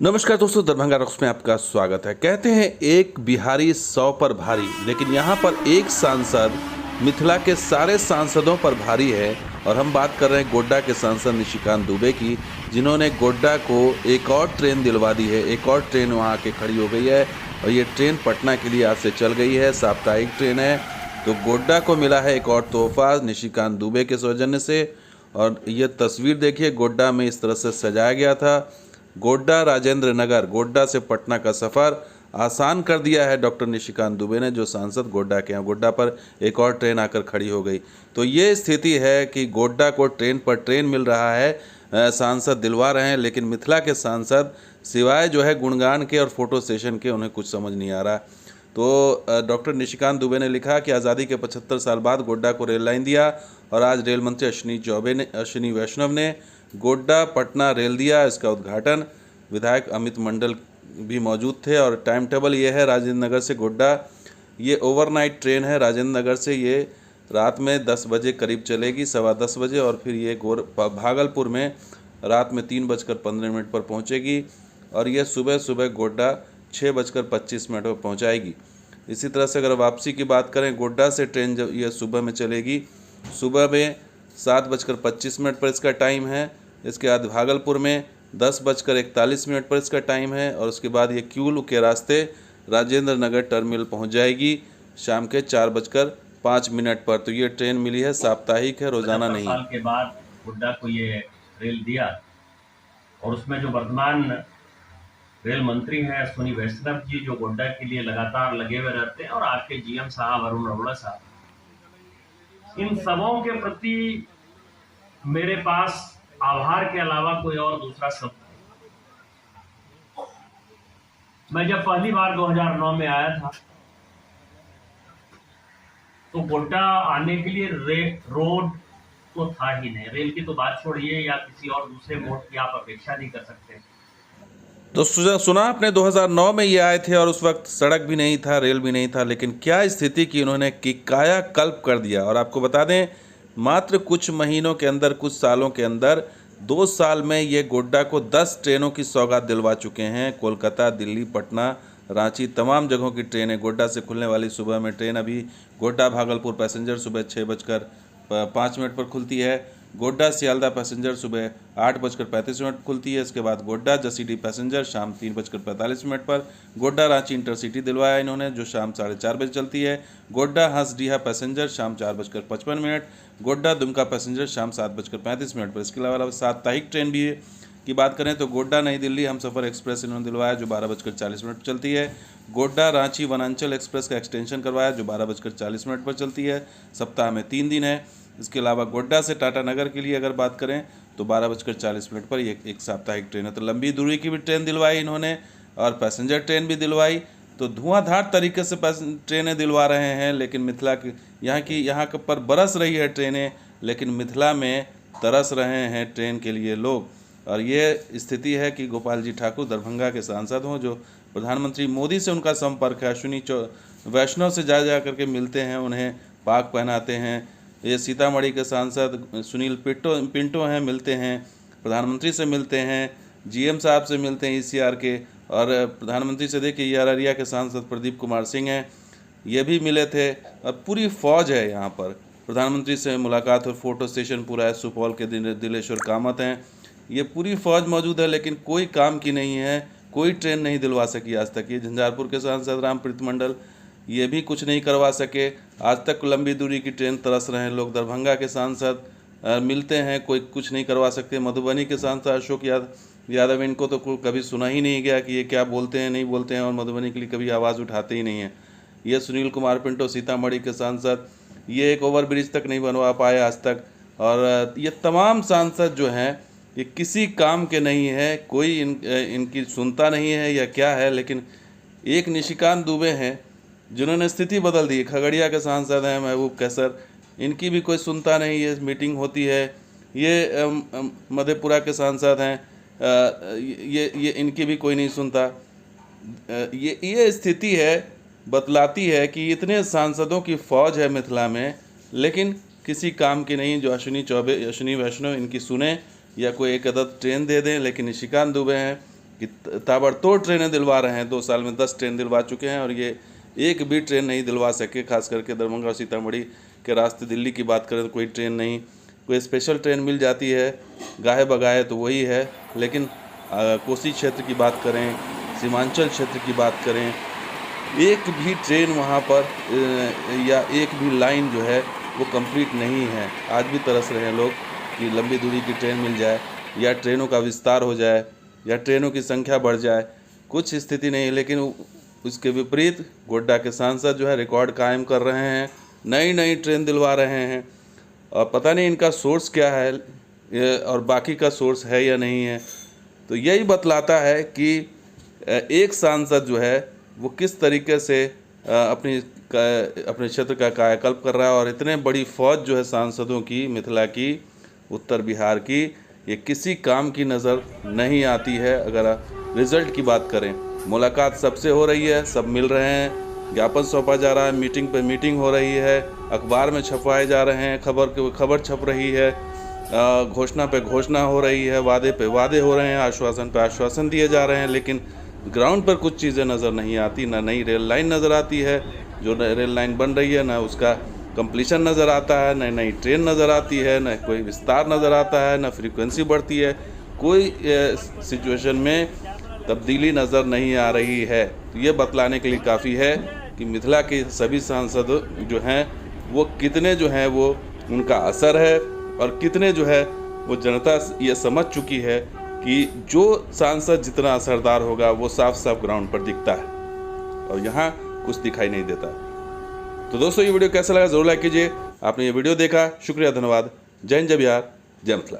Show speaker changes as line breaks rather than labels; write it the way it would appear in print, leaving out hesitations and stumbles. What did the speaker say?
नमस्कार दोस्तों, दरभंगा रॉक्स में आपका स्वागत है। कहते हैं एक बिहारी 100 पर भारी, लेकिन यहाँ पर एक सांसद मिथिला के सारे सांसदों पर भारी है। और हम बात कर रहे हैं गोड्डा के सांसद निशिकांत दुबे की, जिन्होंने गोड्डा को एक और ट्रेन दिलवा दी है। एक और ट्रेन वहाँ आके खड़ी हो गई है और ये ट्रेन पटना के लिए आज से चल गई है। साप्ताहिक ट्रेन है। तो गोड्डा को मिला है एक और तोहफा निशिकांत दुबे के सौजन्य से। और ये तस्वीर देखिए, गोड्डा में इस तरह से सजाया गया था। गोड्डा राजेंद्र नगर, गोड्डा से पटना का सफ़र आसान कर दिया है डॉक्टर निशिकांत दुबे ने, जो सांसद गोड्डा के हैं। गोड्डा पर एक और ट्रेन आकर खड़ी हो गई। तो ये स्थिति है कि गोड्डा को ट्रेन पर ट्रेन मिल रहा है, सांसद दिलवा रहे हैं, लेकिन मिथिला के सांसद सिवाय जो है गुणगान के और फोटो सेशन के उन्हें कुछ समझ नहीं आ रहा। तो डॉक्टर निशिकांत दुबे ने लिखा कि आज़ादी के 75 साल बाद गोड्डा को रेल लाइन दिया और आज रेल मंत्री अश्विनी वैष्णव ने गोड्डा पटना रेल दिया। इसका उद्घाटन विधायक अमित मंडल भी मौजूद थे। और टाइम टेबल ये है, राजेंद्र नगर से गोड्डा ये ओवरनाइट ट्रेन है। राजेंद्र नगर से ये रात में 10 बजे करीब चलेगी, 10:15 बजे, और फिर ये भागलपुर में रात में 3:15 पर पहुंचेगी और ये सुबह सुबह गोड्डा 6:25 पर पहुंचाएगी। इसी तरह से अगर वापसी की बात करें, गोड्डा से ट्रेन जब ये सुबह में चलेगी, सुबह में 7:25 पर इसका टाइम है। इसके बाद भागलपुर में 10:41 पर इसका टाइम है और उसके बाद ये क्यूल के रास्ते राजेंद्र नगर टर्मिनल पहुंच जाएगी शाम के 4:05 पर। तो ये ट्रेन मिली है, साप्ताहिक है, रोजाना नहीं।
साल के बाद गोड्डा को ये रेल दिया और उसमें जो वर्तमान रेल मंत्री हैं अश्विनी वैष्णव जी, जो गोड्डा के लिए लगातार लगे हुए रहते हैं, और आपके जीएम साहब अरुण अरोड़ा साहब, इन सबों के प्रति मेरे पास आभार के अलावा कोई और दूसरा शब्द नहीं। मैं जब पहली बार 2009 में आया था तो गोड्डा आने के लिए रोड तो था ही नहीं। रेल की तो बात छोड़िए, या किसी और दूसरे मोड की आप अपेक्षा नहीं कर सकते।
तो सुना आपने 2009 में ये आए थे और उस वक्त सड़क भी नहीं था, रेल भी नहीं था, लेकिन क्या स्थिति की इन्होंने कि कायाकल्प कर दिया। और आपको बता दें, मात्र कुछ महीनों के अंदर, कुछ सालों के अंदर, 2 साल में ये गोड्डा को 10 ट्रेनों की सौगात दिलवा चुके हैं। कोलकाता, दिल्ली, पटना, रांची, तमाम जगहों की ट्रेनें। गोड्डा से खुलने वाली सुबह में ट्रेन अभी गोड्डा भागलपुर पैसेंजर सुबह 6:05 पर खुलती है। गोड्डा सियालदह पैसेंजर सुबह 8:35 खुलती है। इसके बाद गोड्डा जसीडीह पैसेंजर शाम 3:45 पर। गोड्डा रांची इंटरसिटी दिलवाया इन्होंने, जो शाम 4:30 बजे चलती है। गोड्डा हंसडीहा पैसेंजर शाम 4:55। गोड्डा दुमका पैसेंजर शाम 7:35 पर। इसके अलावा साप्ताहिक ट्रेन भी की बात करें तो गोड्डा नई दिल्ली हमसफ़र एक्सप्रेस इन्होंने दिलवाया, जो 12:40 चलती है। गोड्डा रांची वनांचल एक्सप्रेस का एक्सटेंशन करवाया, जो 12:40 पर चलती है। सप्ताह में 3 दिन है। इसके अलावा गोड्डा से टाटा नगर के लिए अगर बात करें तो 12:40 पर ये एक साप्ताहिक ट्रेन है। तो लंबी दूरी की भी ट्रेन दिलवाई इन्होंने और पैसेंजर ट्रेन भी दिलवाई। तो धुआंधार तरीके से ट्रेनें दिलवा रहे हैं। लेकिन मिथिला की यहाँ पर बरस रही है ट्रेनें, लेकिन मिथिला में तरस रहे हैं ट्रेन के लिए लोग। और ये स्थिति है कि गोपाल जी ठाकुर दरभंगा के सांसद हों, जो प्रधानमंत्री मोदी से उनका संपर्क है, अश्विनी वैष्णव से जा करके मिलते हैं, उन्हें पाक पहनाते हैं। ये सीतामढ़ी के सांसद सुनील पिंटो हैं, मिलते हैं, प्रधानमंत्री से मिलते हैं, जीएम साहब से मिलते हैं ईसीआर के। और प्रधानमंत्री से देखिए, ये अररिया के सांसद प्रदीप कुमार सिंह हैं, ये भी मिले थे। और पूरी फौज है यहाँ पर, प्रधानमंत्री से मुलाकात और फोटो सेशन पूरा है। सुपौल के दिलेश्वर कामत हैं, ये पूरी फौज मौजूद है, लेकिन कोई काम की नहीं है, कोई ट्रेन नहीं दिलवा सकी आज तक। ये झंझारपुर के सांसद रामप्रीत मंडल, ये भी कुछ नहीं करवा सके आज तक। लंबी दूरी की ट्रेन तरस रहे हैं लोग। दरभंगा के सांसद मिलते हैं, कोई कुछ नहीं करवा सकते। मधुबनी के सांसद अशोक यादव, इनको तो कभी सुना ही नहीं गया कि ये क्या बोलते हैं, नहीं बोलते हैं, और मधुबनी के लिए कभी आवाज़ उठाते ही नहीं हैं। ये सुनील कुमार पिंटो सीतामढ़ी के सांसद, ये एक ओवरब्रिज तक नहीं बनवा पाए आज तक। और ये तमाम सांसद जो हैं, ये किसी काम के नहीं है, कोई इनकी सुनता नहीं है या क्या है। लेकिन एक निशिकांत दुबे हैं जिन्होंने स्थिति बदल दी। खगड़िया के सांसद हैं महबूब कैसर, इनकी भी कोई सुनता नहीं है। मीटिंग होती है, ये मधेपुरा के सांसद हैं, ये इनकी भी कोई नहीं सुनता। ये स्थिति है, बतलाती है कि इतने सांसदों की फौज है मिथिला में, लेकिन किसी काम की नहीं। जो अश्विनी वैष्णव इनकी सुने या कोई एक अदद ट्रेन दे दें। लेकिन निशिकांत दुबे हैं, कि ताबड़तोड़ ट्रेनें दिलवा रहे हैं। 2 साल में 10 ट्रेन दिलवा चुके हैं और ये एक भी ट्रेन नहीं दिलवा सके। खास करके दरभंगा और सीतामढ़ी के रास्ते दिल्ली की बात करें तो कोई ट्रेन नहीं, कोई स्पेशल ट्रेन मिल जाती है गाहे बगाहे तो वही है। लेकिन कोसी क्षेत्र की बात करें, सीमांचल क्षेत्र की बात करें, एक भी ट्रेन वहाँ पर या एक भी लाइन जो है वो कंप्लीट नहीं है। आज भी तरस रहे हैं लोग कि लंबी दूरी की ट्रेन मिल जाए या ट्रेनों का विस्तार हो जाए या ट्रेनों की संख्या बढ़ जाए, कुछ स्थिति नहीं। लेकिन उसके विपरीत गोड्डा के सांसद जो है रिकॉर्ड कायम कर रहे हैं, नई नई ट्रेन दिलवा रहे हैं और पता नहीं इनका सोर्स क्या है और बाकी का सोर्स है या नहीं है। तो यही बतलाता है कि एक सांसद जो है वो किस तरीके से अपने क्षेत्र का कायाकल्प कर रहा है और इतने बड़ी फौज जो है सांसदों की, मिथिला की, उत्तर बिहार की, ये किसी काम की नज़र नहीं आती है। अगर रिज़ल्ट की बात करें, मुलाकात सबसे हो रही है, सब मिल रहे हैं, ज्ञापन सौंपा जा रहा है, मीटिंग पे मीटिंग हो रही है, अखबार में छपवाए जा रहे हैं, खबर छप रही है, घोषणा पे घोषणा हो रही है, वादे पे वादे हो रहे हैं, आश्वासन पे आश्वासन दिए जा रहे हैं। लेकिन ग्राउंड पर कुछ चीज़ें नज़र नहीं आती। ना नई रेल लाइन नज़र आती है, जो रेल लाइन बन रही है, ना उसका कंप्लीशन नज़र आता है, न नई ट्रेन नज़र आती है, न कोई विस्तार नज़र आता है, न फ्रीक्वेंसी बढ़ती है, कोई सिचुएशन में तब्दीली नज़र नहीं आ रही है। तो ये बतलाने के लिए काफ़ी है कि मिथिला के सभी सांसद जो हैं वो कितने जो हैं वो उनका असर है और कितने जो है वो जनता ये समझ चुकी है कि जो सांसद जितना असरदार होगा वो साफ साफ ग्राउंड पर दिखता है और यहाँ कुछ दिखाई नहीं देता। तो दोस्तों ये वीडियो कैसा लगा ज़रूर लाइक कीजिए। आपने ये वीडियो देखा, शुक्रिया, धन्यवाद। जय हिंद, जय बिहार, जय मिथिला।